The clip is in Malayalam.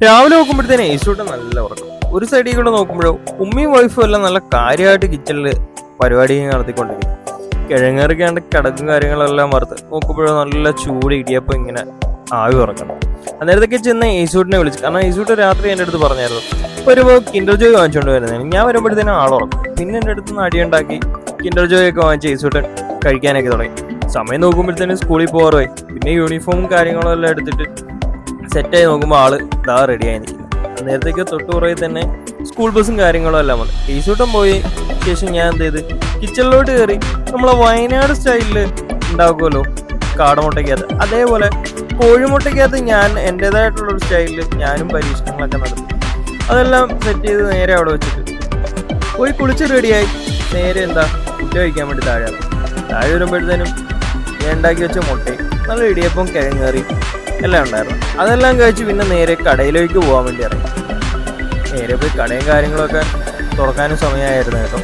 രാവിലെ നോക്കുമ്പോഴത്തേനെ യേശുട്ടൻ നല്ല ഉറക്കം. ഒരു സൈഡിൽ കൂടെ നോക്കുമ്പോഴോ ഉമ്മയും വൈഫും എല്ലാം നല്ല കാര്യമായിട്ട് കിച്ചണിൽ പരിപാടിയും നടത്തിക്കൊണ്ടിരിക്കും. കിഴങ്ങേറിക്കാണ്ട് കിടക്കും കാര്യങ്ങളെല്ലാം വറുത്ത് നോക്കുമ്പോഴോ നല്ല ചൂട് ഇടിയപ്പം ഇങ്ങനെ ആവി ഉറക്കണം. അന്നേരത്തേക്ക് ചെന്ന് യേശുട്ടിനെ വിളിച്ചു. കാരണം യേശുട്ട് രാത്രി എൻ്റെ അടുത്ത് പറഞ്ഞായിരുന്നു വരുമ്പോൾ കിൻഡർ ജോയ് വാങ്ങിച്ചുകൊണ്ട് വരുന്നതാണ്. ഞാൻ വരുമ്പോഴത്തേനും ആളുറക്കും. പിന്നെ എൻ്റെ അടുത്ത് നിന്ന് അടിയുണ്ടാക്കി കിൻഡർ ജോയ് ഒക്കെ വാങ്ങിച്ച് യേശുട്ടൻ കഴിക്കാനൊക്കെ തുടങ്ങി. സമയം നോക്കുമ്പോഴത്തേനും സ്കൂളിൽ പോകാറായി. പിന്നെ യൂണിഫോമും കാര്യങ്ങളും എല്ലാം എടുത്തിട്ട് സെറ്റായി നോക്കുമ്പോൾ ആള് ഇതാ റെഡിയായി നിൽക്കുന്നു. നേരത്തേക്ക് തൊട്ടുപുറകെ തന്നെ സ്കൂൾ ബസ്സും കാര്യങ്ങളും എല്ലാം വന്നു. യേശുട്ടൻ പോയി ശേഷം ഞാൻ എന്ത് ചെയ്ത് കിച്ചണിലോട്ട് കയറി നമ്മളെ വയനാട് സ്റ്റൈലില് ഉണ്ടാക്കുമല്ലോ കാടമുട്ടയ്ക്കകത്ത്, അതേപോലെ കോഴിമുട്ടയ്ക്കകത്ത് ഞാൻ എൻ്റെതായിട്ടുള്ളൊരു സ്റ്റൈലിൽ ഞാനും പരീക്ഷണങ്ങളൊക്കെ നടത്തി. അതെല്ലാം സെറ്റ് ചെയ്ത് നേരെ അവിടെ വെച്ചിട്ട് പോയി കുളിച്ച് റെഡിയായി നേരെ ഫുഡ് കഴിക്കാൻ വേണ്ടി താഴെ വരുമ്പോഴത്തേനും ഞാൻ ഉണ്ടാക്കി വെച്ച മുട്ടയും നല്ല ഇടിയപ്പം കിഴങ്ങേറി എല്ലാം ഉണ്ടായിരുന്നു. അതെല്ലാം കഴിച്ച് പിന്നെ നേരെ കടയിലേക്ക് പോകാൻ വേണ്ടി ഇറങ്ങി. നേരെ പോയി കടയും കാര്യങ്ങളൊക്കെ തുറക്കാനും സമയമായിരുന്നു കേട്ടോ.